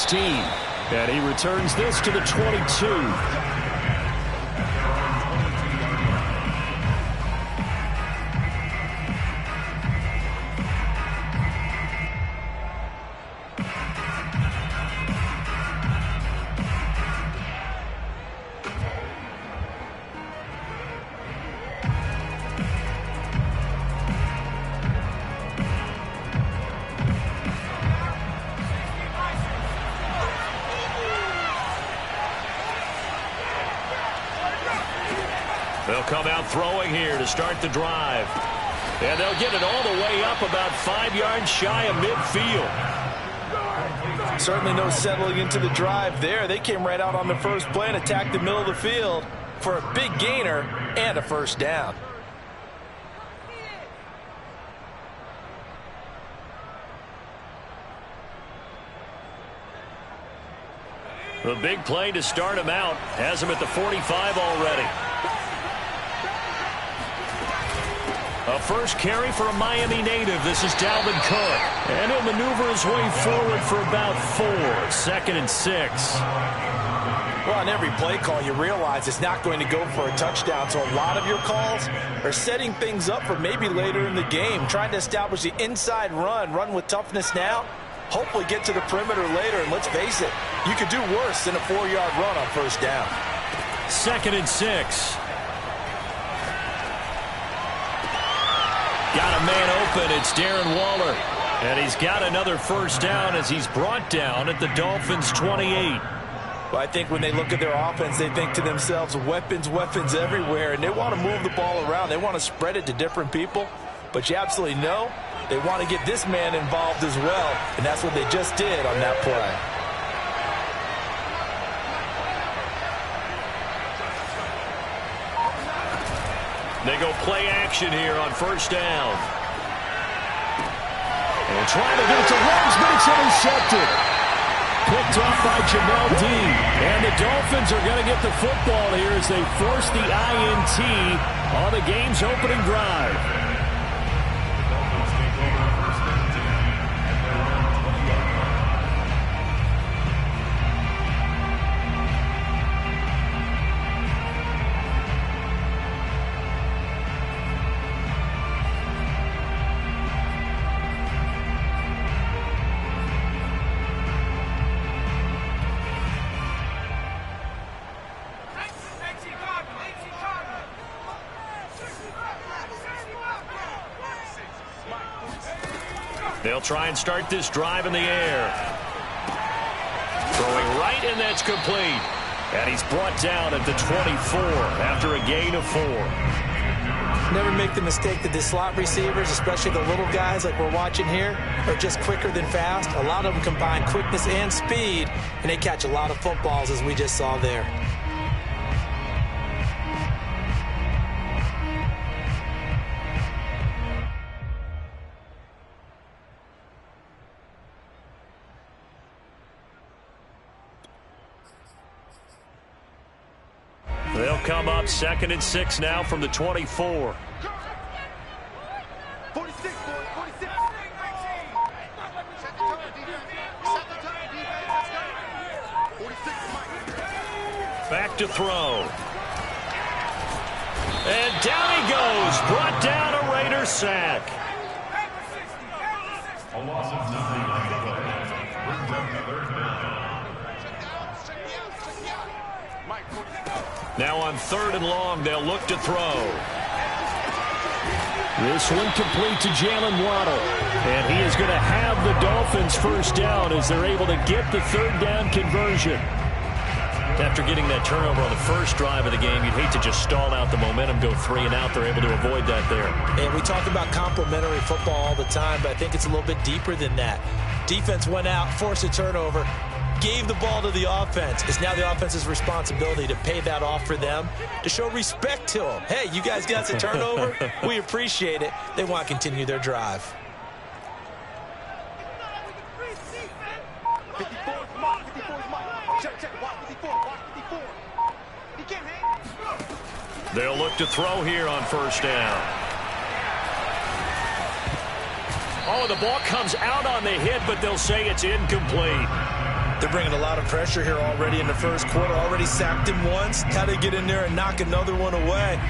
16. And he returns this to the 22. They'll come out throwing here to start the drive. And they'll get it all the way up about 5 yards shy of midfield. Certainly no settling into the drive there. They came right out on the first play and attacked the middle of the field for a big gainer and a first down. The big play to start him out has him at the 45 already. A first carry for a Miami native. This is Dalvin Cook. And he'll maneuver his way forward for about 4. 2nd and 6. Well, on every play call, you realize it's not going to go for a touchdown. So a lot of your calls are setting things up for maybe later in the game, trying to establish the inside run with toughness now, hopefully get to the perimeter later. And let's face it, you could do worse than a 4-yard run on first down. 2nd and 6. Got a man open. It's Darren Waller. And he's got another first down as he's brought down at the Dolphins' 28. Well, I think when they look at their offense, they think to themselves, weapons everywhere, and they want to move the ball around. They want to spread it to different people. But you absolutely know they want to get this man involved as well, and that's what they just did on that play. They go play action here on first down. And trying to get it to Ruggs, but it's intercepted. Picked off by Jamel Dean. And the Dolphins are going to get the football here as they force the INT on the game's opening drive. They'll try and start this drive in the air. Throwing right, and that's complete. And he's brought down at the 24 after a gain of 4. Never make the mistake that the slot receivers, especially the little guys like we're watching here, are just quicker than fast. A lot of them combine quickness and speed, and they catch a lot of footballs, as we just saw there. They'll come up 2nd and 6 now from the 24. 46, 46. Back to throw. And down he goes. Brought down a Raider sack. A loss of 9 on the play. Brings up 3rd down. Now on 3rd and long, they'll look to throw. This one complete to Jalen Waddle. And he is going to have the Dolphins first down as they're able to get the 3rd down conversion. After getting that turnover on the first drive of the game, you'd hate to just stall out the momentum, go 3 and out. They're able to avoid that there. And we talk about complementary football all the time, but I think it's a little bit deeper than that. Defense went out, forced a turnover, gave the ball to the offense. It's now the offense's responsibility to pay that off for them, to show respect to them. Hey, you guys got a turnover? We appreciate it. They want to continue their drive. 54 is Mike. 54 is Mike. Check. Watch 54. Watch 54. He can't hang. They'll look to throw here on first down. Oh, the ball comes out on the hit, but they'll say it's incomplete. They're bringing a lot of pressure here already in the first quarter. Already sacked him once. How to get in there and knock another one away.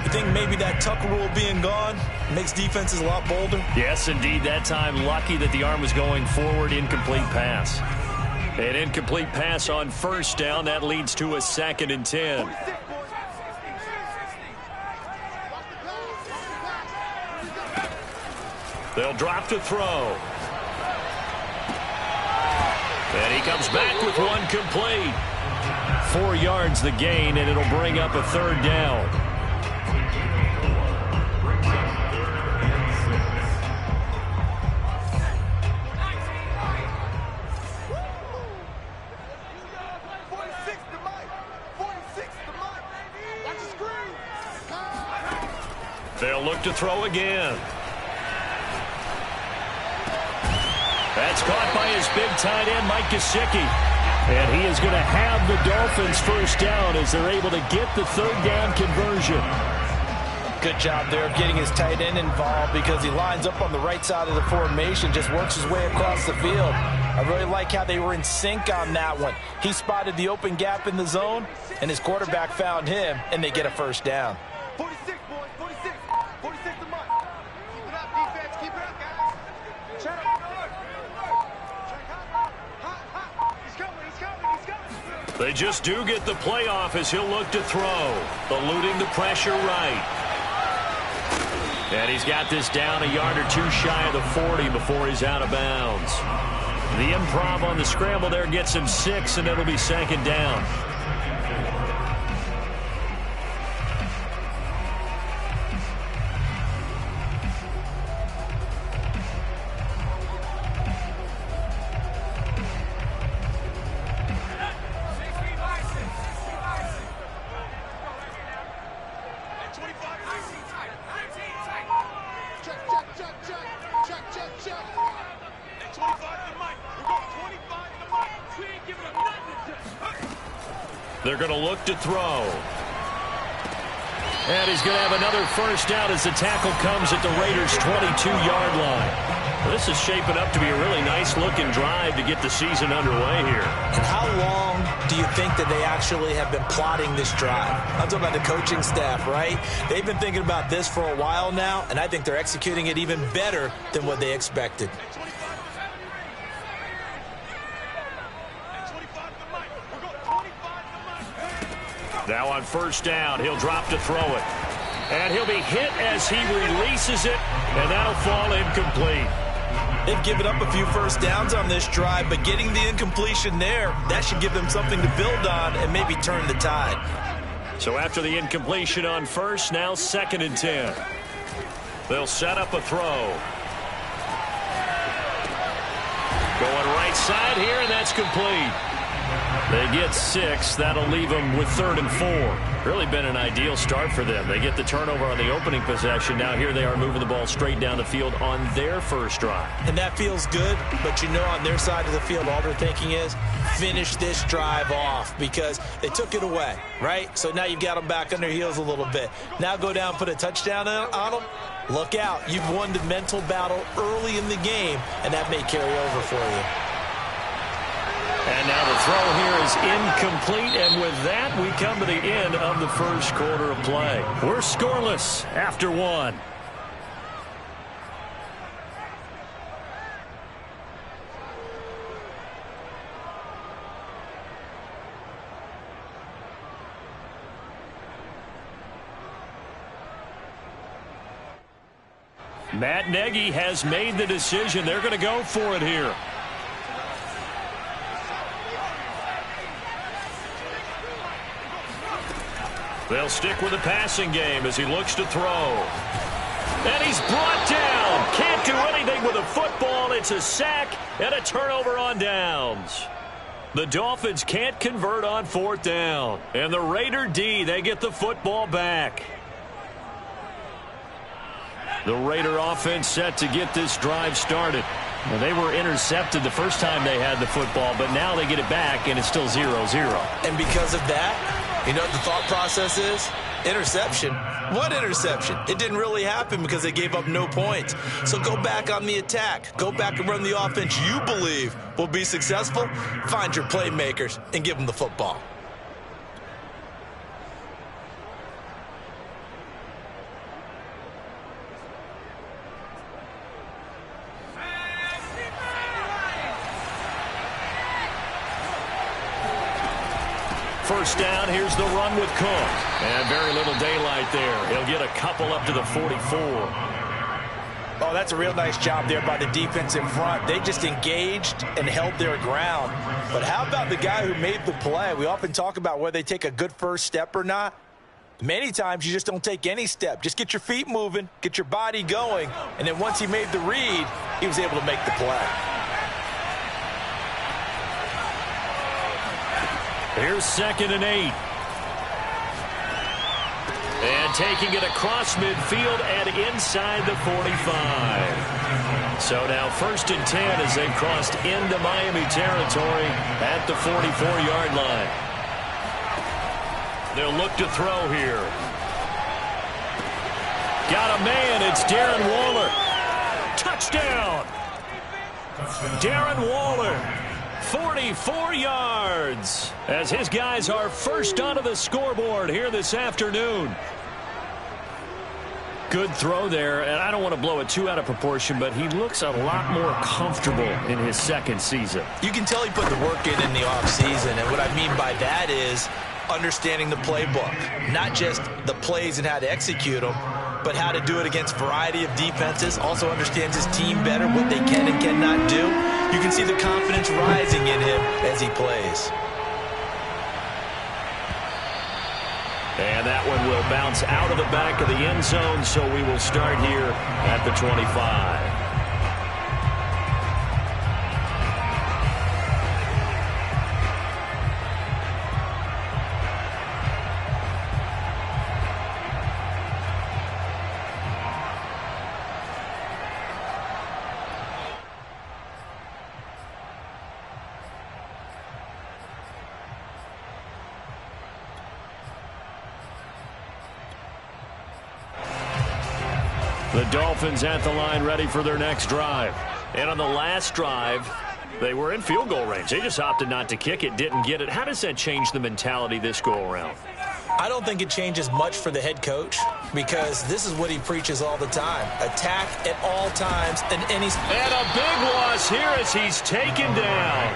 You think maybe that Tucker rule being gone makes defenses a lot bolder? Yes, indeed. That time, lucky that the arm was going forward. Incomplete pass. An incomplete pass on first down. That leads to a 2nd and 10. They'll drop to throw. And he comes back with one complete. 4 yards the gain, and it'll bring up a 3rd down. They'll look to throw again. That's caught by his big tight end, Mike Gesicki. And he is going to have the Dolphins first down as they're able to get the 3rd down conversion. Good job there of getting his tight end involved because he lines up on the right side of the formation, just works his way across the field. I really like how they were in sync on that one. He spotted the open gap in the zone, and his quarterback found him, and they get a first down. 46, boys, 46. 46 to Mike. Keep it up, defense. Keep it up, guys. Check. He's coming, he's coming, he's coming. They just do get the playoff as he'll look to throw. Eluding the pressure right. And he's got this down a yard or 2 shy of the 40 before he's out of bounds. The improv on the scramble there gets him 6, and it'll be 2nd down. They're going to look to throw. And he's going to have another first down as the tackle comes at the Raiders' 22-yard line. Well, this is shaping up to be a really nice-looking drive to get the season underway here. And how long do you think that they actually have been plotting this drive? I'm talking about the coaching staff, right? They've been thinking about this for a while now, and I think they're executing it even better than what they expected. Now on first down, he'll drop to throw it. And he'll be hit as he releases it, and that'll fall incomplete. They've given up a few first downs on this drive, but getting the incompletion there, that should give them something to build on and maybe turn the tide. So after the incompletion on first, now 2nd and 10. They'll set up a throw. Going right side here, and that's complete. They get 6. That'll leave them with 3rd and 4. Really been an ideal start for them. They get the turnover on the opening possession. Now here they are moving the ball straight down the field on their first drive. And that feels good, but you know on their side of the field, all they're thinking is finish this drive off because they took it away, right? So now you've got them back on their heels a little bit. Now go down, put a touchdown on them. Look out. You've won the mental battle early in the game, and that may carry over for you. And now the throw here is incomplete, and with that, we come to the end of the first quarter of play. We're scoreless after 1. Matt Nagy has made the decision. They're going to go for it here. They'll stick with the passing game as he looks to throw. And he's brought down. Can't do anything with a football. It's a sack and a turnover on downs. The Dolphins can't convert on 4th down. And the Raider D, they get the football back. The Raider offense set to get this drive started. Well, they were intercepted the first time they had the football, but now they get it back, and it's still 0-0. And because of that, you know what the thought process is? Interception? What interception? It didn't really happen because they gave up no points. So go back on the attack. Go back and run the offense you believe will be successful. Find your playmakers and give them the football. First down, here's the run with Cook. And very little daylight there. He'll get a couple up to the 44. Oh, that's a real nice job there by the defense in front. They just engaged and held their ground. But how about the guy who made the play? We often talk about whether they take a good first step or not. Many times you just don't take any step. Just get your feet moving, get your body going, and then once he made the read, he was able to make the play. Here's 2nd and 8. And taking it across midfield and inside the 45. So now 1st and 10 as they've crossed into Miami territory at the 44-yard line. They'll look to throw here. Got a man. It's Darren Waller. Touchdown. Darren Waller. 44 yards as his guys are first onto the scoreboard here this afternoon. Good throw there, and I don't want to blow it too out of proportion, but he looks a lot more comfortable in his 2nd season. You can tell he put the work in the offseason, and what I mean by that is understanding the playbook, not just the plays and how to execute them, but how to do it against a variety of defenses. Also understands his team better, what they can and cannot do. You can see the confidence rising in him as he plays. And that one will bounce out of the back of the end zone, so we will start here at the 25. The Dolphins at the line ready for their next drive. And on the last drive, they were in field goal range. They just opted not to kick it, didn't get it. How does that change the mentality this go-around? I don't think it changes much for the head coach because this is what he preaches all the time. Attack at all times and any... And a big loss here as he's taken down.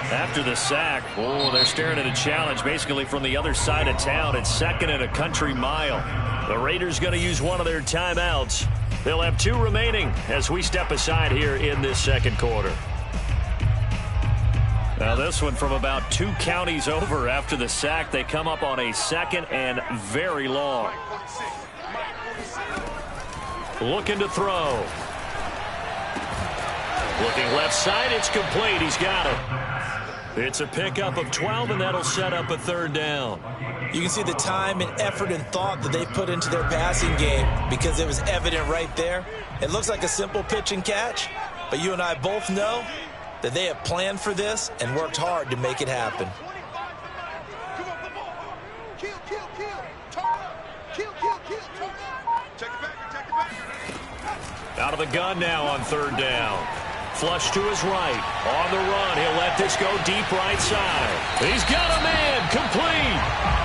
After the sack, oh, they're staring at a challenge basically from the other side of town. It's 2nd and a country mile. The Raiders going to use one of their timeouts. They'll have 2 remaining as we step aside here in this 2nd quarter. Now this one from about 2 counties over after the sack. They come up on a 2nd and very long. Looking to throw. Looking left side. It's complete. He's got it. It's a pickup of 12, and that'll set up a 3rd down. You can see the time and effort and thought that they put into their passing game because it was evident right there. It looks like a simple pitch and catch, but you and I both know that they have planned for this and worked hard to make it happen. Out of the gun now on 3rd down. Flush to his right. On the run. He'll let this go deep right side. He's got a man. Complete.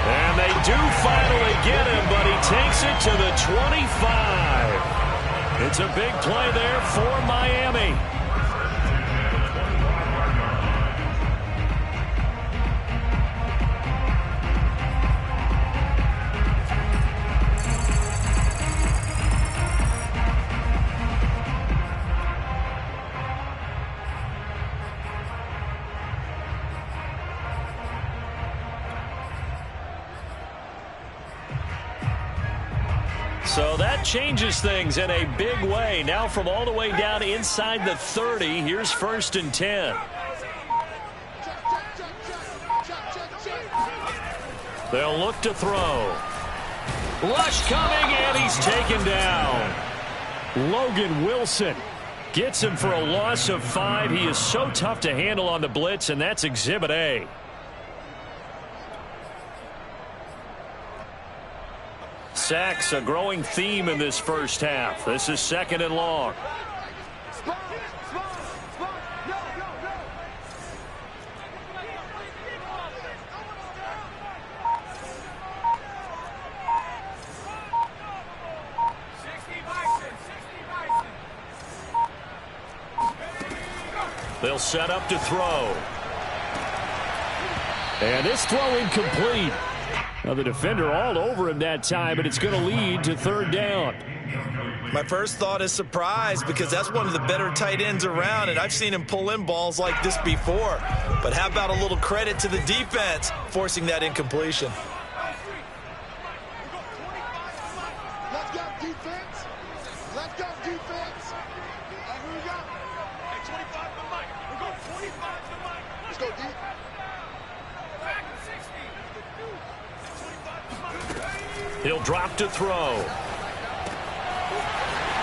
And they do finally get him, but he takes it to the 25. It's a big play there for Miami. So that changes things in a big way. Now from all the way down inside the 30, here's 1st and 10. They'll look to throw. Rush coming, and he's taken down. Logan Wilson gets him for a loss of 5. He is so tough to handle on the blitz, and that's Exhibit A. Sacks, a growing theme in this first half. This is 2nd and long. They'll set up to throw. And this throw incomplete. Now the defender all over him that time, but it's going to lead to 3rd down. My first thought is surprise, because that's one of the better tight ends around, and I've seen him pull in balls like this before. But how about a little credit to the defense forcing that incompletion? Let's go, defense. Let's go, defense. Here we go. Hey, 25 to Mike. We're going 25 to Mike. Let's go, deep. Back to 60. 25 to Mike. He'll drop to throw.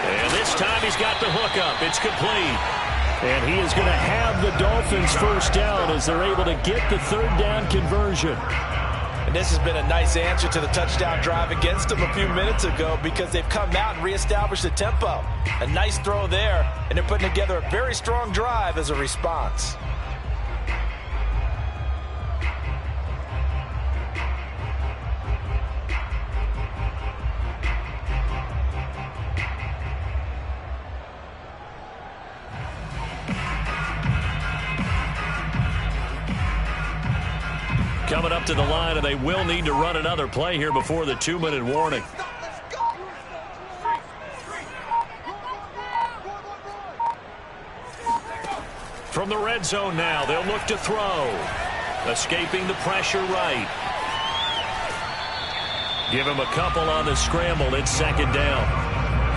And this time he's got the hook up. It's complete. And he is going to have the Dolphins first down as they're able to get the 3rd down conversion. And this has been a nice answer to the touchdown drive against them a few minutes ago, because they've come out and reestablished the tempo. A nice throw there, and they're putting together a very strong drive as a response. Coming up to the line, and they will need to run another play here before the 2-minute warning. From the red zone now, they'll look to throw. Escaping the pressure right. Give him a couple on the scramble. It's 2nd down.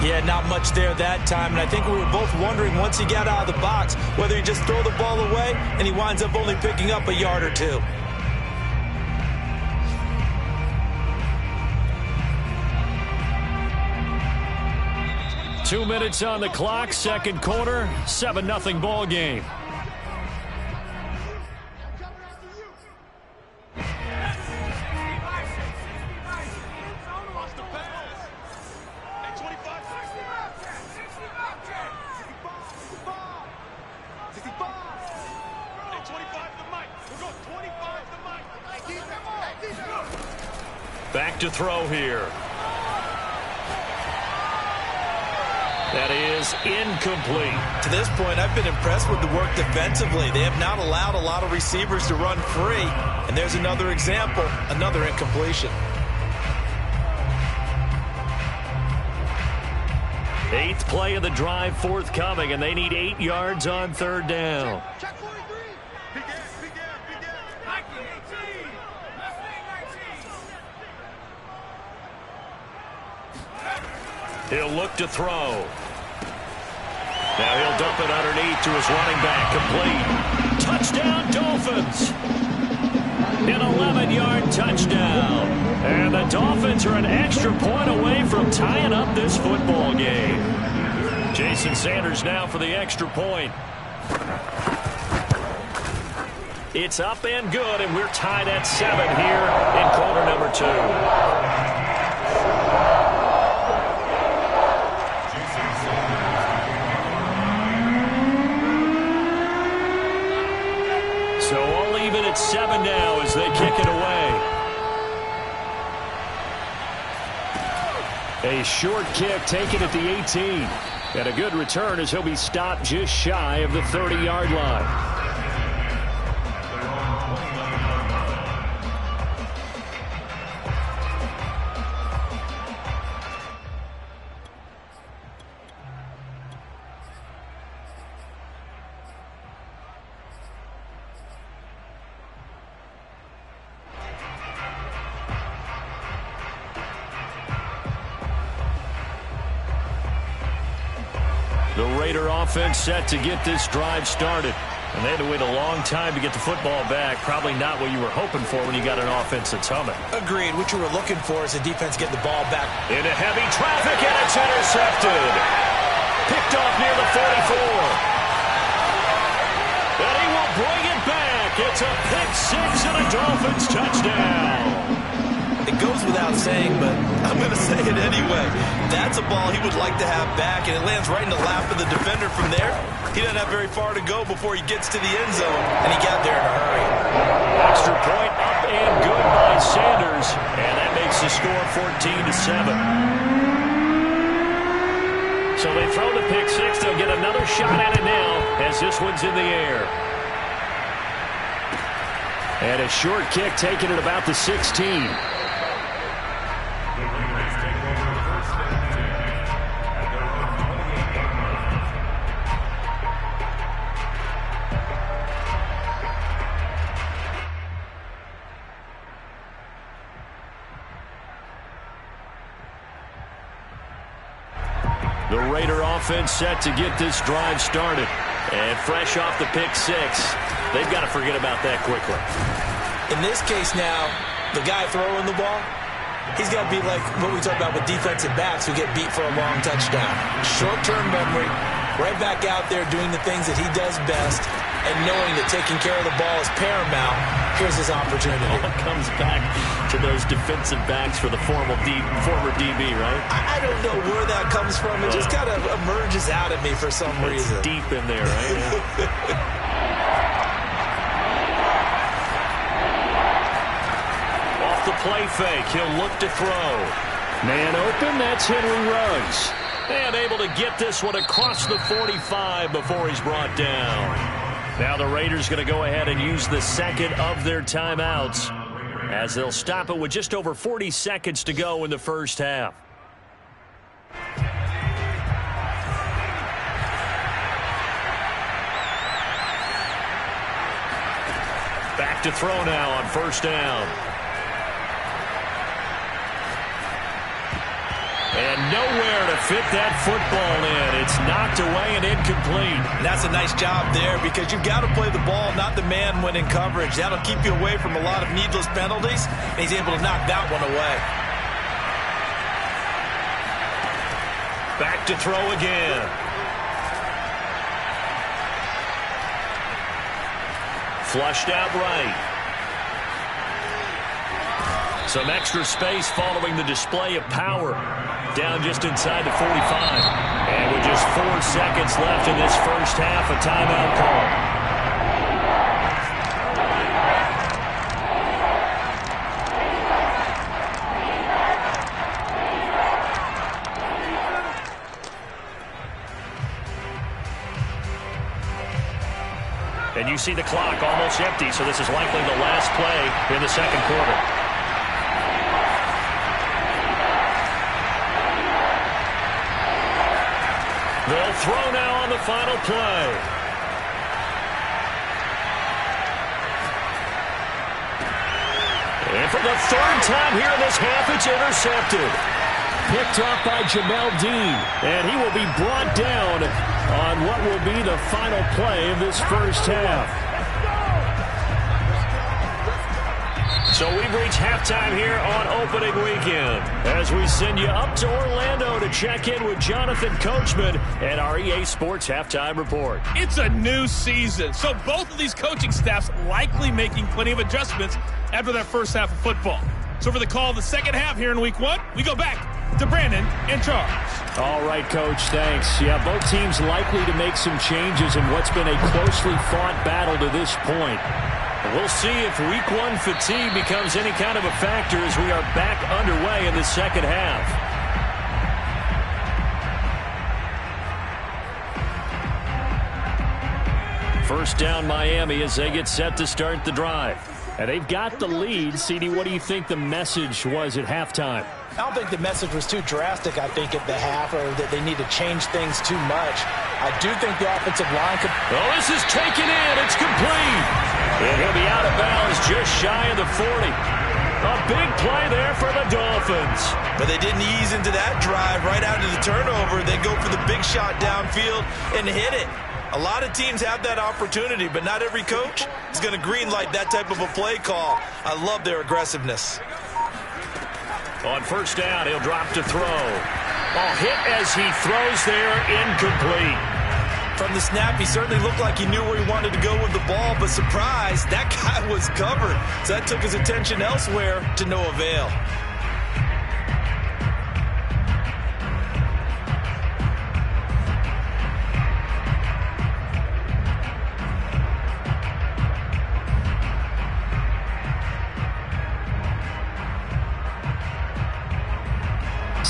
Yeah, not much there that time, and I think we were both wondering once he got out of the box whether he just throw the ball away and he winds up only picking up a yard or two. Two minutes on the clock, 2nd quarter, 7-0 ball game. Back to throw here. That is incomplete. To this point, I've been impressed with the work defensively. They have not allowed a lot of receivers to run free. And there's another example, another incompletion. 8th play of the drive forthcoming, and they need 8 yards on 3rd down. Check 43. Big ass, big ass, big ass. 19. Let's say 19. He'll look to throw. Now he'll dump it underneath to his running back. Complete. Touchdown, Dolphins. An 11-yard touchdown. And the Dolphins are an extra point away from tying up this football game. Jason Sanders now for the extra point. It's up and good, and we're tied at 7 here in quarter number 2. So all even at 7 now as they kick it away. A short kick taken at the 18. And a good return as he'll be stopped just shy of the 30-yard line. The Raider offense set to get this drive started. And they had to wait a long time to get the football back. Probably not what you were hoping for when you got an offense that's humming. Agreed. What you were looking for is the defense getting the ball back. Into heavy traffic, and it's intercepted. Picked off near the 44. And he will bring it back. It's a pick 6 and a Dolphins touchdown. The goes without saying, but I'm going to say it anyway. That's a ball he would like to have back, and it lands right in the lap of the defender from there. He doesn't have very far to go before he gets to the end zone, and he got there in a hurry. Extra point up and good by Sanders, and that makes the score 14-7. So they throw the pick six. They'll get another shot at it now as this one's in the air. And a short kick taken at about the 16. The Raider offense set to get this drive started. And fresh off the pick six, they've got to forget about that quickly. In this case now, the guy throwing the ball, he's got to be like what we talk about with defensive backs who get beat for a long touchdown. Short-term memory, right back out there doing the things that he does best, and knowing that taking care of the ball is paramount. Here's his opportunity. All comes back to those defensive backs for the former DB, right? I don't know where that comes from. It just kind of emerges out of me for some reason. It's deep in there, right? Off the play fake, he'll look to throw. Man open, that's Henry Ruggs. And able to get this one across the 45 before he's brought down. Now the Raiders going to go ahead and use the second of their timeouts as they'll stop it with just over 40 seconds to go in the first half. Back to throw now on first down. And nowhere to fit that football in. It's knocked away and incomplete. And that's a nice job there because you've got to play the ball, not the man when in coverage. That'll keep you away from a lot of needless penalties, and he's able to knock that one away. Back to throw again. Flushed out right. Some extra space following the display of power. Down just inside the 45. And with just 4 seconds left in this first half, a timeout call. And you see the clock almost empty, so this is likely the last play in the second quarter. They'll throw now on the final play. And for the third time here in this half, it's intercepted. Picked off by Jamel Dean. And he will be brought down on what will be the final play of this first half. So we've reached halftime here on opening weekend as we send you up to Orlando to check in with Jonathan Coachman and our EA Sports Halftime Report. It's a new season, so both of these coaching staffs likely making plenty of adjustments after that first half of football. So for the call of the second half here in week one, we go back to Brandon and Charles. All right, Coach, thanks. Yeah, both teams likely to make some changes in what's been a closely fought battle to this point. We'll see if week one fatigue becomes any kind of a factor as we are back underway in the second half. First down Miami as they get set to start the drive. And they've got the lead. CD, what do you think the message was at halftime? I don't think the message was too drastic, I think, at the half, or that they need to change things too much. I do think the offensive line could... Oh, this is taken in. It's complete. And he'll be out of bounds just shy of the 40. A big play there for the Dolphins. But they didn't ease into that drive right out of the turnover. They go for the big shot downfield and hit it. A lot of teams have that opportunity, but not every coach is going to greenlight that type of a play call. I love their aggressiveness. On first down, he'll drop to throw. Oh, hit as he throws there, incomplete. From the snap, he certainly looked like he knew where he wanted to go with the ball, but surprise, that guy was covered. So that took his attention elsewhere to no avail.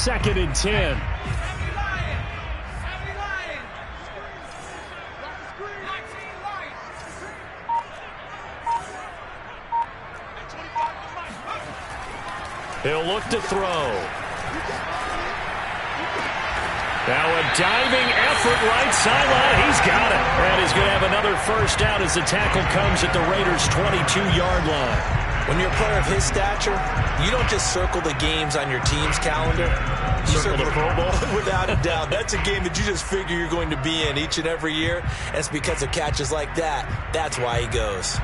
2nd and 10. He'll look to throw. Now a diving effort right sideline. He's got it. And he's going to have another first down as the tackle comes at the Raiders' 22-yard line. When you're a player of his stature, you don't just circle the games on your team's calendar. You circle the Pro Bowl. Without a doubt. That's a game that you just figure you're going to be in each and every year. And it's because of catches like that. That's why he goes.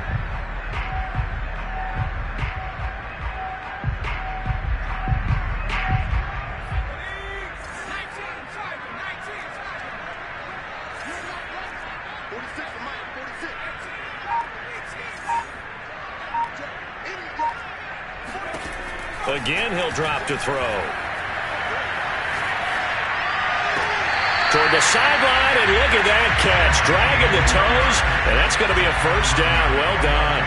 Again, he'll drop to throw. Toward the sideline, and look at that catch. Dragging the toes, and that's going to be a first down. Well done.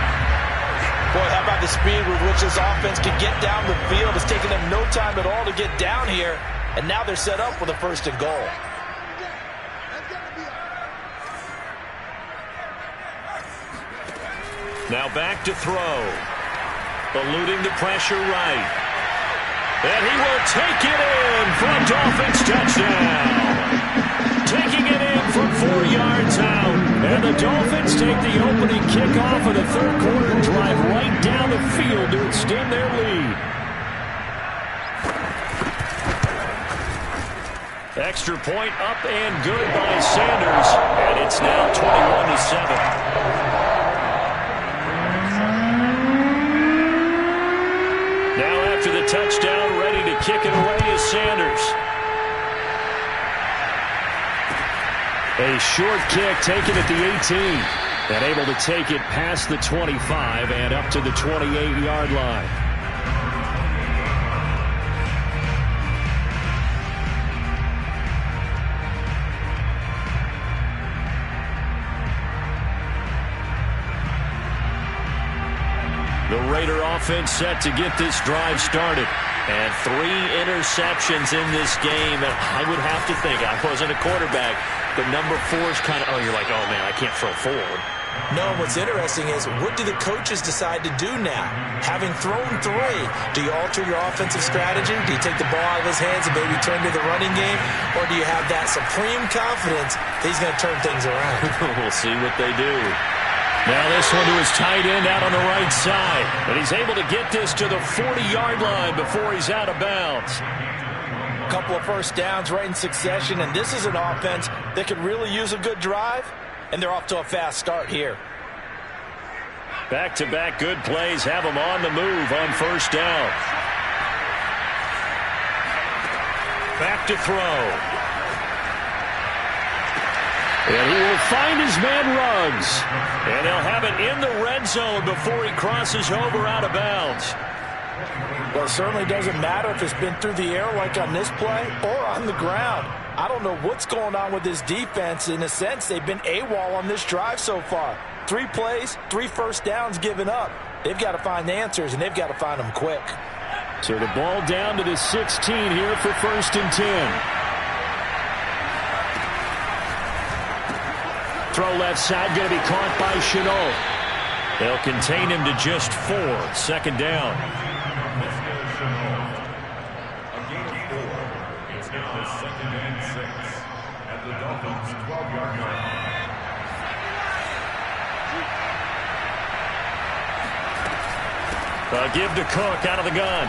Boy, how about the speed with which this offense can get down the field? It's taken them no time at all to get down here, and now they're set up with a 1st and goal. Now back to throw. Eluding the pressure right. And he will take it in for a Dolphins touchdown. Taking it in from 4 yards out. And the Dolphins take the opening kickoff of the 3rd quarter and drive right down the field to extend their lead. Extra point up and good by Sanders. And it's now 21-7. After the touchdown, ready to kick it away is Sanders. A short kick taken at the 18. And able to take it past the 25 and up to the 28-yard line. The Raider offense set to get this drive started. And 3 interceptions in this game. And I would have to think, I wasn't a quarterback, but number 4 is kind of, you're like, oh, man, I can't throw forward. No, what's interesting is, what do the coaches decide to do now? Having thrown 3, do you alter your offensive strategy? Do you take the ball out of his hands and maybe turn to the running game? Or do you have that supreme confidence that he's going to turn things around? We'll see what they do. Now this one to his tight end out on the right side. And he's able to get this to the 40-yard line before he's out of bounds. A couple of first downs right in succession, and this is an offense that could really use a good drive, and they're off to a fast start here. Back-to-back good plays have them on the move on first down. Back to throw. And he will find his man Ruggs. And they'll have it in the red zone before he crosses over out of bounds. Well, it certainly doesn't matter if it's been through the air like on this play or on the ground. I don't know what's going on with this defense. In a sense, they've been AWOL on this drive so far. 3 plays, 3 first downs given up. They've got to find answers, and they've got to find them quick. So the ball down to the 16 here for 1st and 10. Throw left side, going to be caught by Chenault. They'll contain him to just 4. 2nd down. A gain of 4. It's now 2nd and 6 at the Dolphins' 12-yard line. Give to Cook out of the gun.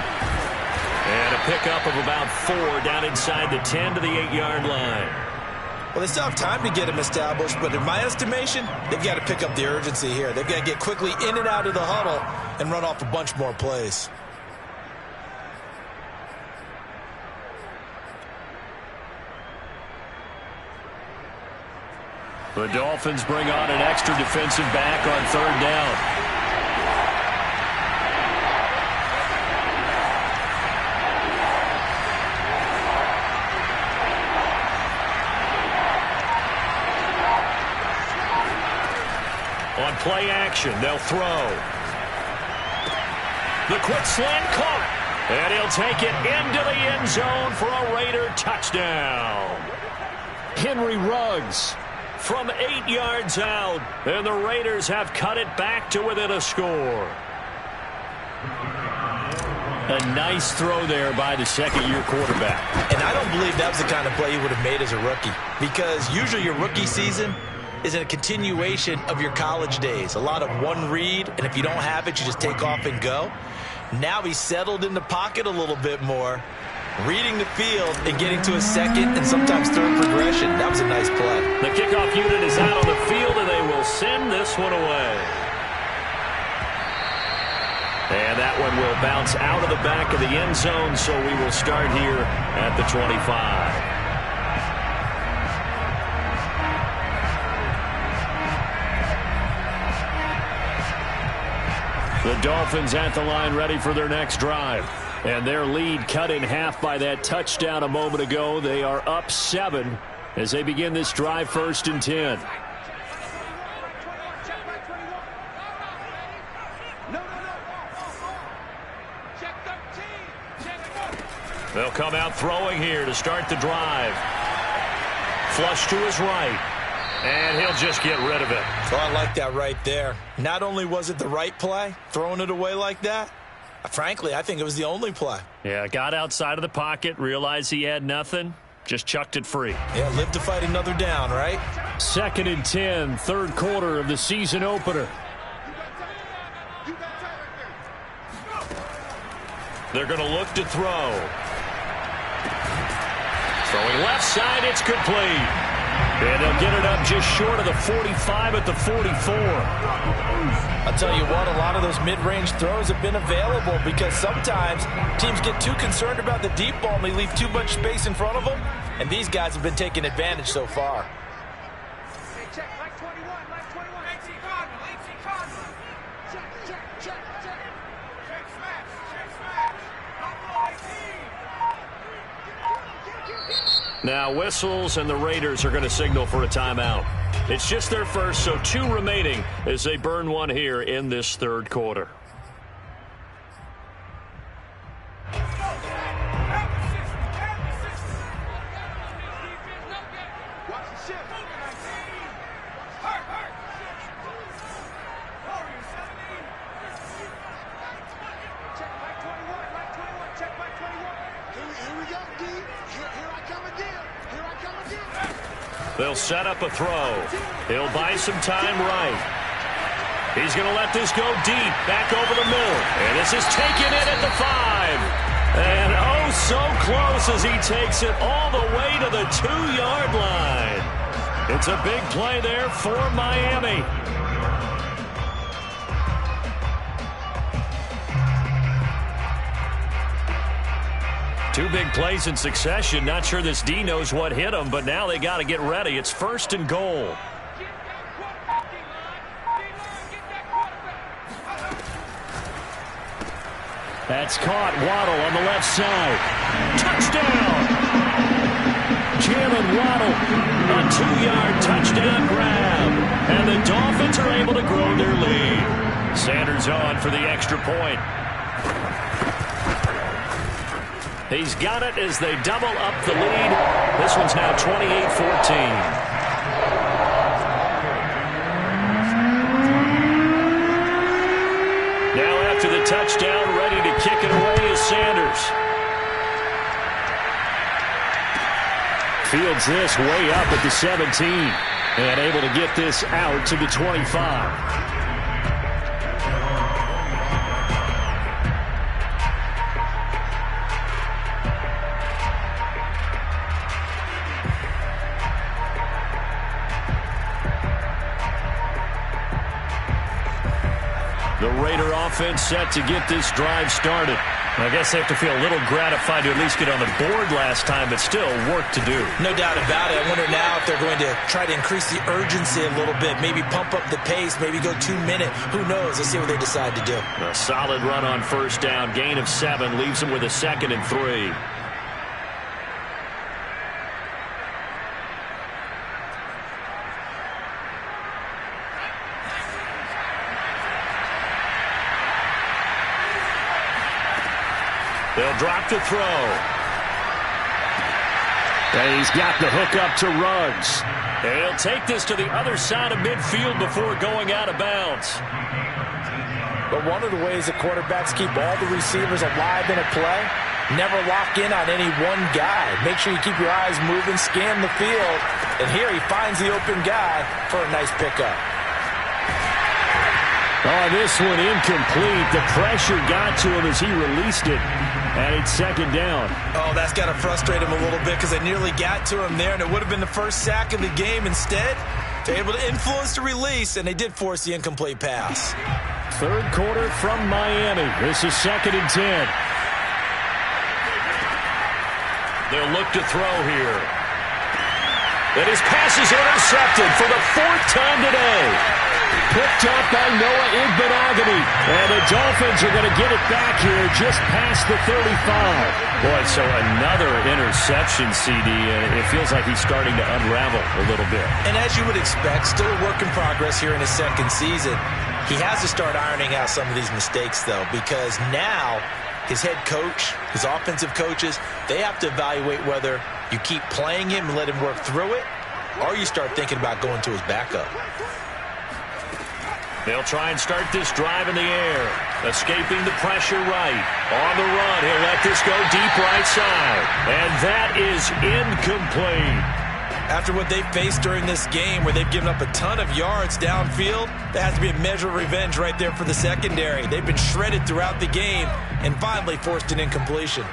And a pickup of about 4 down inside the 10 to the 8-yard line. Well, they still have time to get him established, but in my estimation, they've got to pick up the urgency here. They've got to get quickly in and out of the huddle and run off a bunch more plays. The Dolphins bring on an extra defensive back on 3rd down. On play action, they'll throw. The quick slant caught. And he'll take it into the end zone for a Raider touchdown. Henry Ruggs from 8 yards out. And the Raiders have cut it back to within a score. A nice throw there by the second-year quarterback. And I don't believe that was the kind of play he would have made as a rookie, because usually your rookie season is a continuation of your college days. A lot of one read, and if you don't have it, you just take off and go. Now he's settled in the pocket a little bit more, reading the field and getting to a second and sometimes third progression. That was a nice play. The kickoff unit is out on the field, and they will send this one away. And that one will bounce out of the back of the end zone, so we will start here at the 25. The Dolphins at the line ready for their next drive. And their lead cut in half by that touchdown a moment ago. They are up 7 as they begin this drive, 1st and 10. They'll come out throwing here to start the drive. Flush to his right. And he'll just get rid of it. Oh, I like that right there. Not only was it the right play, throwing it away like that, frankly, I think it was the only play. Yeah, got outside of the pocket, realized he had nothing, just chucked it free. Yeah, live to fight another down, right? 2nd and 10, third quarter of the season opener. They're going to look to throw. Throwing left side, it's complete. And they'll get it up just short of the 45 at the 44. I'll tell you what, a lot of those mid-range throws have been available because sometimes teams get too concerned about the deep ball and they leave too much space in front of them. And these guys have been taking advantage so far. Now whistles, and the Raiders are going to signal for a timeout. It's just their first, so 2 remaining as they burn one here in this third quarter. They'll set up a throw. He'll buy some time right. He's going to let this go deep, back over the middle. And this is taken in at the 5. And oh, so close as he takes it all the way to the 2-yard line. It's a big play there for Miami. Two big plays in succession. Not sure this D knows what hit him, but now they got to get ready. It's 1st and goal. That's caught. Waddle on the left side. Touchdown! Jalen Waddle, a 2-yard touchdown grab. And the Dolphins are able to grow their lead. Sanders on for the extra point. He's got it as they double up the lead. This one's now 28-14. Now after the touchdown, ready to kick it away is Sanders. Fields this way up at the 17. And able to get this out to the 25. The Raider offense set to get this drive started. I guess they have to feel a little gratified to at least get on the board last time, but still work to do. No doubt about it. I wonder now if they're going to try to increase the urgency a little bit, maybe pump up the pace, maybe go 2-minute. Who knows? Let's see what they decide to do. A solid run on first down. Gain of 7 leaves them with a 2nd and 3. They'll drop to throw. And he's got the hook up to Ruggs. And he'll take this to the other side of midfield before going out of bounds. But one of the ways that quarterbacks keep all the receivers alive in a play, never lock in on any one guy. Make sure you keep your eyes moving, scan the field. And here he finds the open guy for a nice pickup. Oh, this one incomplete. The pressure got to him as he released it. And it's second down. Oh, that's got to frustrate him a little bit because they nearly got to him there, and it would have been the first sack of the game. Instead, they're able to influence the release, and they did force the incomplete pass. Third quarter from Miami. This is 2nd and 10. They'll look to throw here. And his pass is intercepted for the 4th time today. Picked up by Noah Igbenogany. And the Dolphins are going to get it back here just past the 35. Boy, so another interception, CD, and it feels like he's starting to unravel a little bit. And as you would expect, still a work in progress here in his second season. He has to start ironing out some of these mistakes, though, because now his head coach, his offensive coaches, they have to evaluate whether you keep playing him and let him work through it, or you start thinking about going to his backup. They'll try and start this drive in the air. Escaping the pressure right. On the run, he'll let this go deep right side. And that is incomplete. After what they've faced during this game where they've given up a ton of yards downfield, there has to be a measure of revenge right there for the secondary. They've been shredded throughout the game and finally forced an incompletion.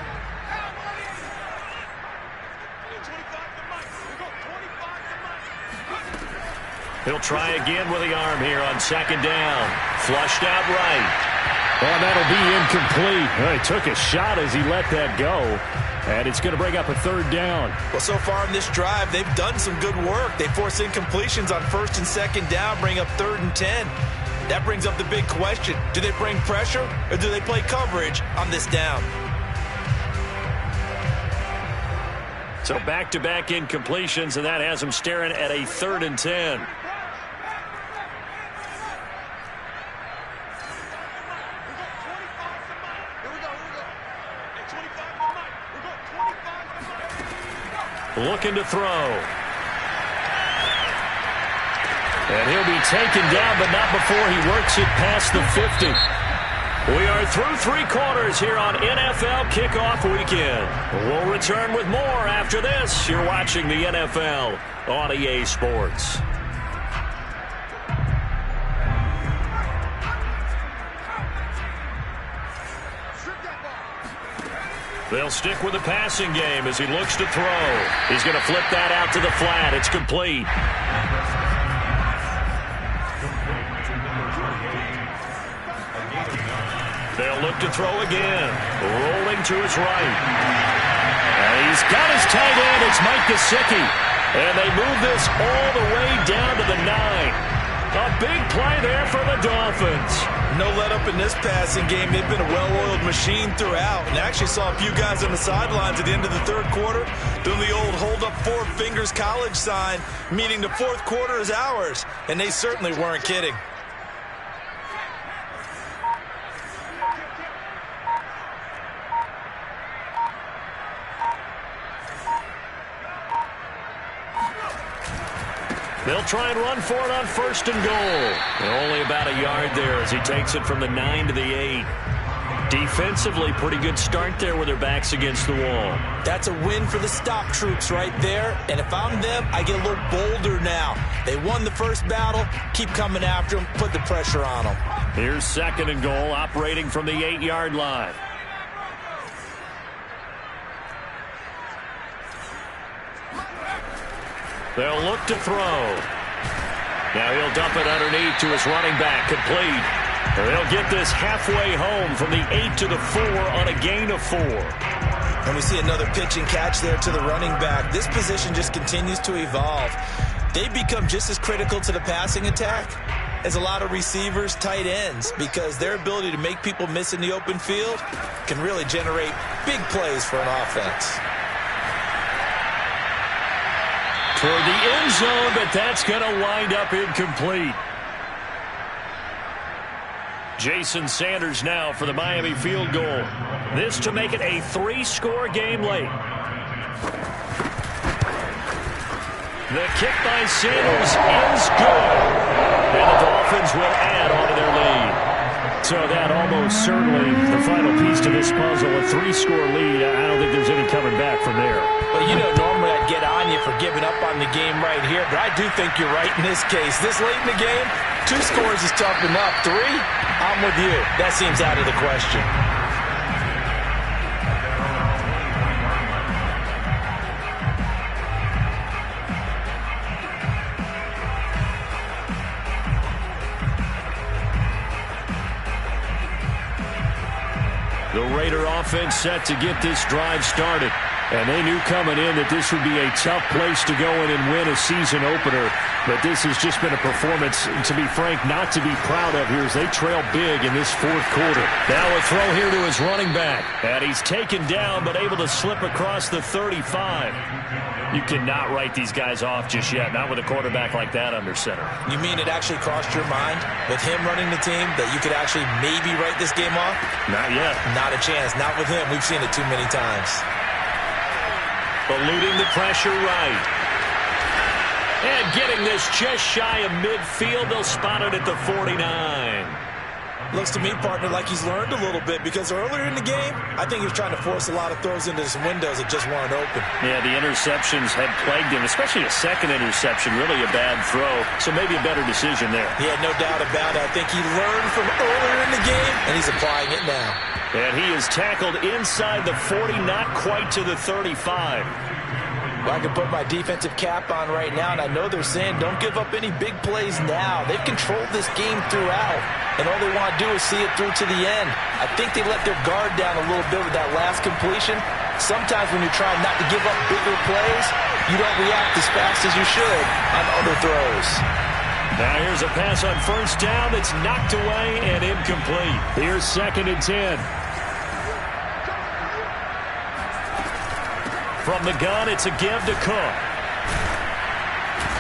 He'll try again with the arm here on 2nd down. Flushed out right. Oh, that'll be incomplete. Well, he took a shot as he let that go. And it's going to bring up a 3rd down. Well, so far in this drive, they've done some good work. They force incompletions on 1st and 2nd down, bring up 3rd and 10. That brings up the big question. Do they bring pressure or do they play coverage on this down? So back-to-back incompletions, and that has them staring at a 3rd and 10. Looking to throw. And he'll be taken down, but not before he works it past the 50. We are through 3 quarters here on NFL Kickoff Weekend. We'll return with more after this. You're watching the NFL on EA Sports. They'll stick with the passing game as he looks to throw. He's going to flip that out to the flat. It's complete. They'll look to throw again. Rolling to his right. And he's got his tight end. It's Mike Gesicki. And they move this all the way down to the 9. A big play there for the Dolphins. No let up in this passing game. They've been a well-oiled machine throughout. And actually saw a few guys on the sidelines at the end of the 3rd quarter doing the old hold up 4 fingers college sign, meaning the 4th quarter is ours. And they certainly weren't kidding. They'll try and run for it on 1st and goal. And only about a yard there as he takes it from the 9 to the 8. Defensively, pretty good start there with their backs against the wall. That's a win for the stop troops right there. And if I'm them, I get a little bolder now. They won the first battle. Keep coming after them. Put the pressure on them. Here's 2nd and goal, operating from the 8-yard line. They'll look to throw. Now he'll dump it underneath to his running back, complete. They'll get this halfway home from the 8 to the 4 on a gain of 4. And we see another pitch and catch there to the running back. This position just continues to evolve. They become just as critical to the passing attack as a lot of receivers, tight ends, because their ability to make people miss in the open field can really generate big plays for an offense. Toward the end zone, but that's going to wind up incomplete. Jason Sanders now for the Miami field goal. This to make it a 3-score game late. The kick by Sanders is good. And the Dolphins will add on to their lead. So that almost certainly the final piece to this puzzle, a 3-score lead. I don't think there's any coming back from there. Well, you know, normally I'd get on you for giving up on the game right here, but I do think you're right in this case. This late in the game, 2 scores is tough enough. 3, I'm with you. That seems out of the question. The Raider offense set to get this drive started. And they knew coming in that this would be a tough place to go in and win a season opener. But this has just been a performance, to be frank, not to be proud of here as they trail big in this fourth quarter. Now a throw here to his running back. And he's taken down but able to slip across the 35. You cannot write these guys off just yet, not with a quarterback like that under center. You mean it actually crossed your mind with him running the team that you could actually maybe write this game off? Not yet. Not a chance. Not with him. We've seen it too many times. Eluding the pressure right. And getting this just shy of midfield. They'll spot it at the 49. Looks to me, partner, like he's learned a little bit because earlier in the game, I think he was trying to force a lot of throws into some windows that just weren't open. Yeah, the interceptions had plagued him, especially a second interception, really a bad throw. So maybe a better decision there. Yeah, no doubt about it. I think he learned from earlier in the game, and he's applying it now. And he is tackled inside the 40, not quite to the 35. Well, I can put my defensive cap on right now, and I know they're saying don't give up any big plays now. They've controlled this game throughout, and all they want to do is see it through to the end. I think they let their guard down a little bit with that last completion. Sometimes when you're trying not to give up bigger plays, you don't react as fast as you should on other throws. Now here's a pass on first down that's knocked away and incomplete. Here's 2nd and 10. From the gun, it's a give to Cook.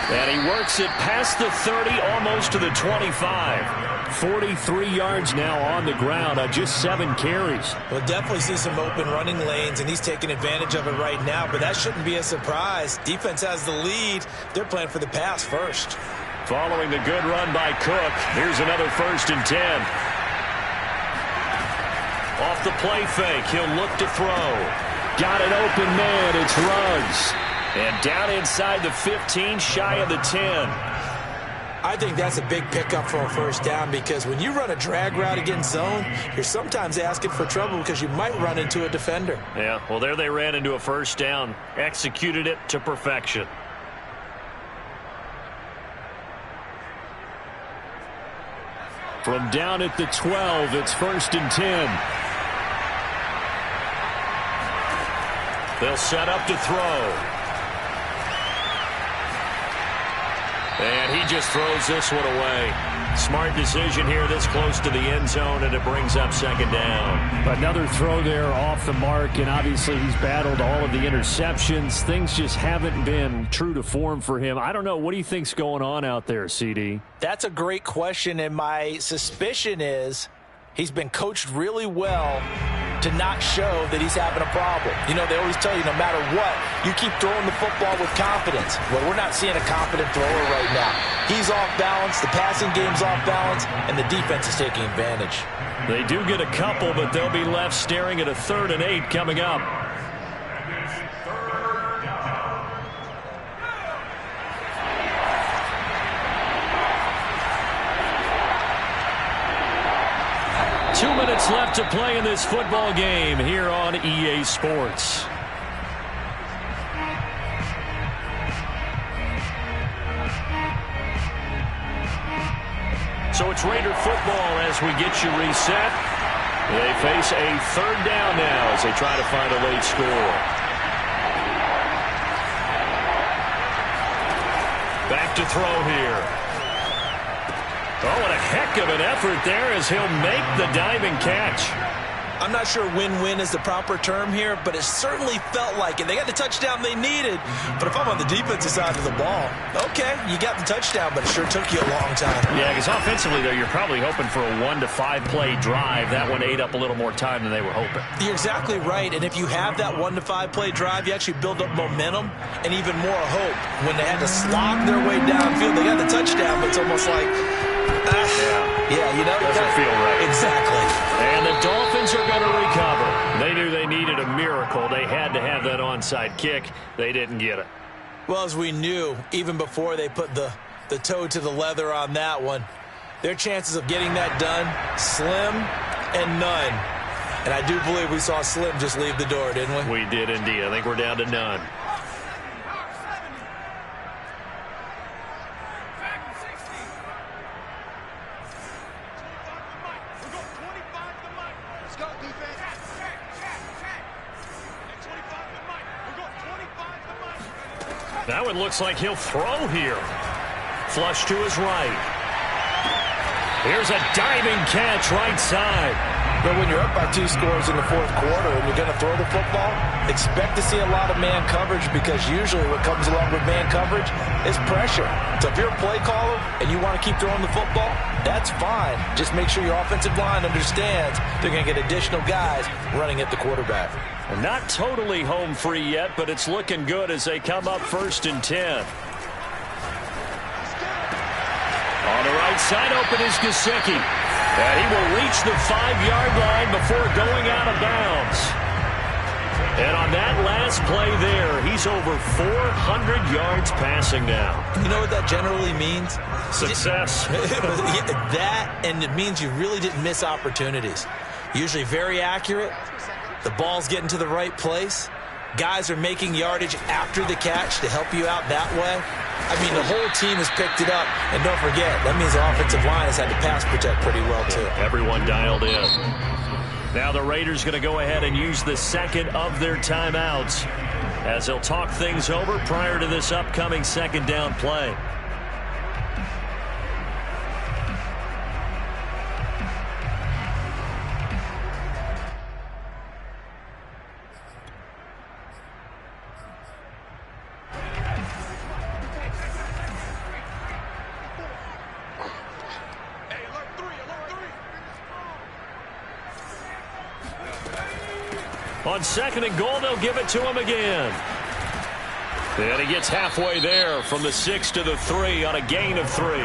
And he works it past the 30, almost to the 25. 43 yards now on the ground on just 7 carries. We'll definitely see some open running lanes, and he's taking advantage of it right now, but that shouldn't be a surprise. Defense has the lead. They're playing for the pass first. Following the good run by Cook, here's another 1st and 10. Off the play fake, he'll look to throw. Got an open man, it's Ruggs. And down inside the 15, shy of the 10. I think that's a big pickup for a first down because when you run a drag route against zone, you're sometimes asking for trouble because you might run into a defender. Yeah, well, there they ran into a first down. Executed it to perfection. From down at the 12, it's 1st and 10. They'll set up to throw. And he just throws this one away. Smart decision here this close to the end zone, and it brings up 2nd down. Another throw there off the mark, and obviously he's battled all of the interceptions. Things just haven't been true to form for him. I don't know. What do you think's going on out there, CD? That's a great question, and my suspicion is he's been coached really well to not show that he's having a problem. You know, they always tell you no matter what, you keep throwing the football with confidence. Well, we're not seeing a confident thrower right now. He's off balance, the passing game's off balance, and the defense is taking advantage. They do get a couple, but they'll be left staring at a 3rd and 8 coming up. 2 minutes left to play in this football game here on EA Sports. So it's Raider football as we get you reset. They face a 3rd down now as they try to find a late score. Back to throw here. Oh, what a heck of an effort there as he'll make the diving catch. I'm not sure win-win is the proper term here, but it certainly felt like it. They got the touchdown they needed, but if I'm on the defensive side of the ball, okay, you got the touchdown, but it sure took you a long time. Yeah, because offensively, though, you're probably hoping for a 1 to 5 play drive. That one ate up a little more time than they were hoping. You're exactly right, and if you have that 1 to 5 play drive, you actually build up momentum and even more hope. When they had to slog their way downfield, they got the touchdown, but it's almost like, yeah, you know, doesn't feel right. Exactly. And the Dolphins are going to recover. They knew they needed a miracle. They had to have that onside kick. They didn't get it. Well, as we knew, even before they put the toe to the leather on that one, their chances of getting that done, slim and none. And I do believe we saw Slim just leave the door, didn't we? We did indeed. I think we're down to none. That one looks like he'll throw here. Flush to his right. Here's a diving catch right side. But when you're up by 2 scores in the fourth quarter and you're going to throw the football, expect to see a lot of man coverage, because usually what comes along with man coverage is pressure. So if you're a play caller and you want to keep throwing the football, that's fine. Just make sure your offensive line understands they're going to get additional guys running at the quarterback. Well, not totally home free yet, but it's looking good as they come up 1st and 10. On the right side, open is Gesicki. And he will reach the 5-yard line before going out of bounds. And on that last play there, he's over 400 yards passing now. You know what that generally means? Success. That, and it means you really didn't miss opportunities. Usually very accurate. The ball's getting to the right place. Guys are making yardage after the catch to help you out that way. I mean, the whole team has picked it up. And don't forget, that means the offensive line has had to pass protect pretty well, too. Everyone dialed in. Now the Raiders going to go ahead and use the second of their timeouts as they'll talk things over prior to this upcoming 2nd down play. On 2nd and goal, they'll give it to him again. And he gets halfway there from the 6 to the 3 on a gain of 3.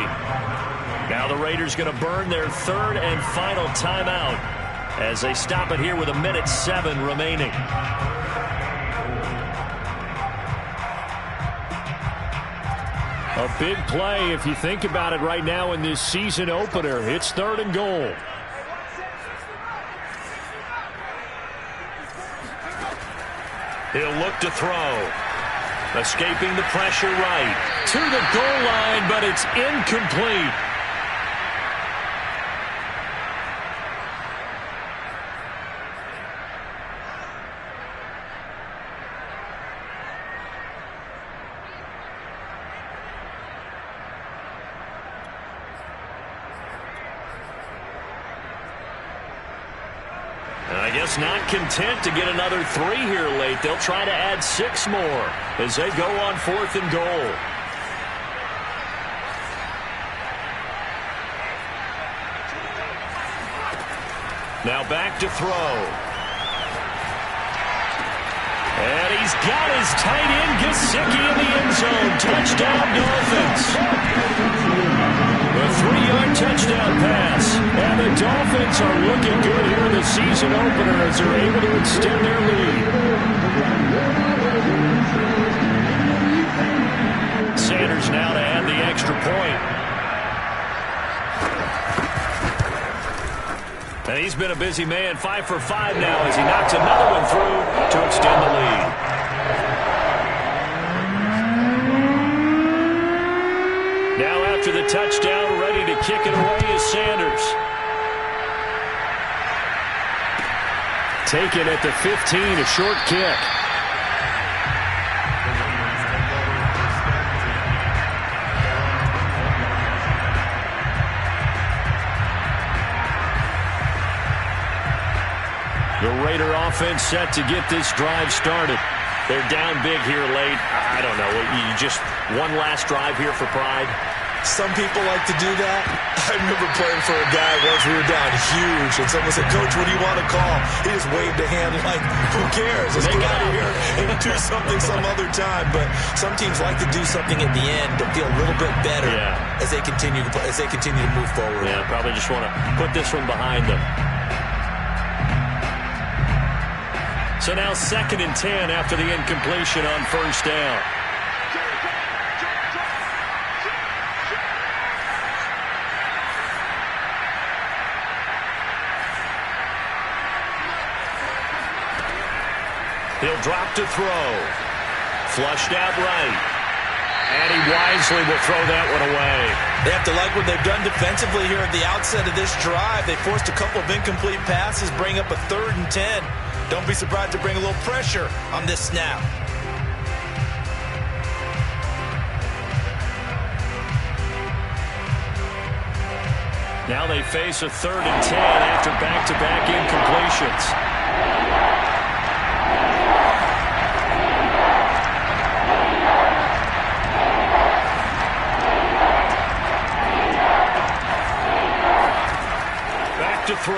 Now the Raiders going to burn their 3rd and final timeout as they stop it here with 1:07 remaining. A big play if you think about it right now in this season opener. It's 3rd and goal. He'll look to throw. Escaping the pressure right. To the goal line, but it's incomplete. I guess not content to get another 3 here late. They'll try to add 6 more as they go on 4th and goal. Now back to throw. And he's got his tight end Gesicki in the end zone. Touchdown Dolphins. A 3-yard touchdown pass. And the Dolphins are looking good here in the season opener as they're able to extend their lead. Sanders now to add the extra point. And he's been a busy man, 5 for 5 now as he knocks another one through to extend the lead. Now after the touchdown, ready to kick it away is Sanders. Taken at the 15, a short kick. The Raider offense set to get this drive started. They're down big here late. I don't know. You just one last drive here for pride. Some people like to do that. I remember playing for a guy once. We were down huge, and someone said, "Coach, what do you want to call?" He just waved a hand like, "Who cares? Let's get out of here and do something some other time." But some teams like to do something at the end to feel a little bit better as they continue to move forward. Yeah, probably just want to put this one behind them. So now 2nd and 10 after the incompletion on first down. He'll drop to throw. Flushed out right. And he wisely will throw that one away. They have to like what they've done defensively here at the outset of this drive. They forced a couple of incomplete passes, bring up a 3rd and 10. Don't be surprised to bring a little pressure on this snap. Now they face a 3rd and 10 after back-to-back incompletions. To throw.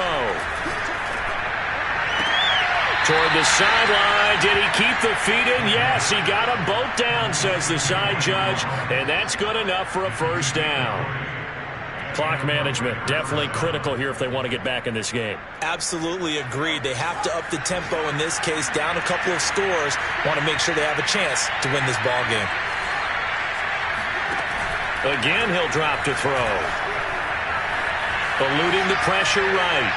Toward the sideline. Did he keep the feet in? Yes, he got them both down, says the side judge, and that's good enough for a first down. Clock management definitely critical here if they want to get back in this game. Absolutely agreed. They have to up the tempo in this case, down a couple of scores. Want to make sure they have a chance to win this ball game. Again, he'll drop to throw. Eluding the pressure right.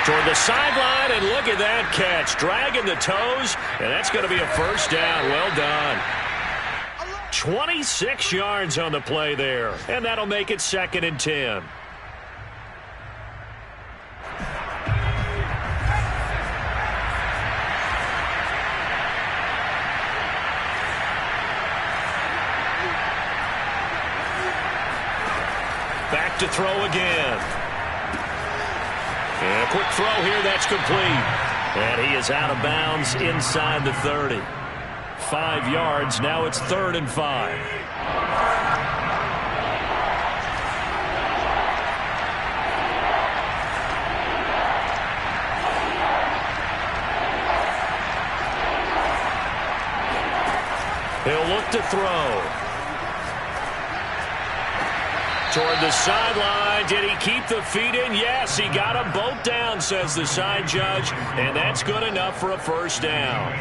Toward the sideline, and look at that catch. Dragging the toes, and that's going to be a first down. Well done. 26 yards on the play there, and that'll make it 2nd and 10. Back to throw again. And a quick throw here, that's complete. And he is out of bounds inside the 30. 5 yards, now it's 3rd and 5. He'll look to throw. Toward the sideline. Did he keep the feet in? Yes, he got them both down, says the side judge, and that's good enough for a first down.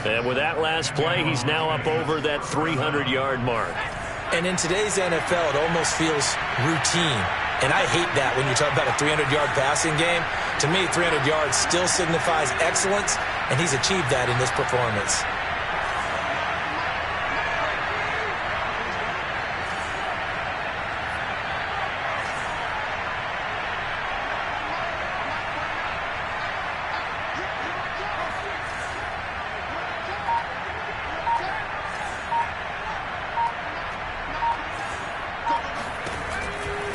And with that last play, he's now up over that 300-yard mark. And in today's NFL, it almost feels routine. And I hate that when you talk about a 300-yard passing game. To me, 300 yards still signifies excellence, and he's achieved that in this performance.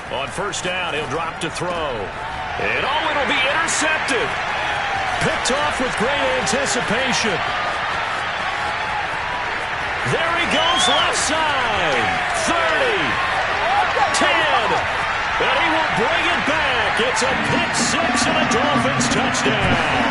On first down, he'll drop to throw. And it'll be intercepted. Picked off with great anticipation. There he goes, left side. 30, 10, and he will bring it back. It's a pick six and a Dolphins touchdown.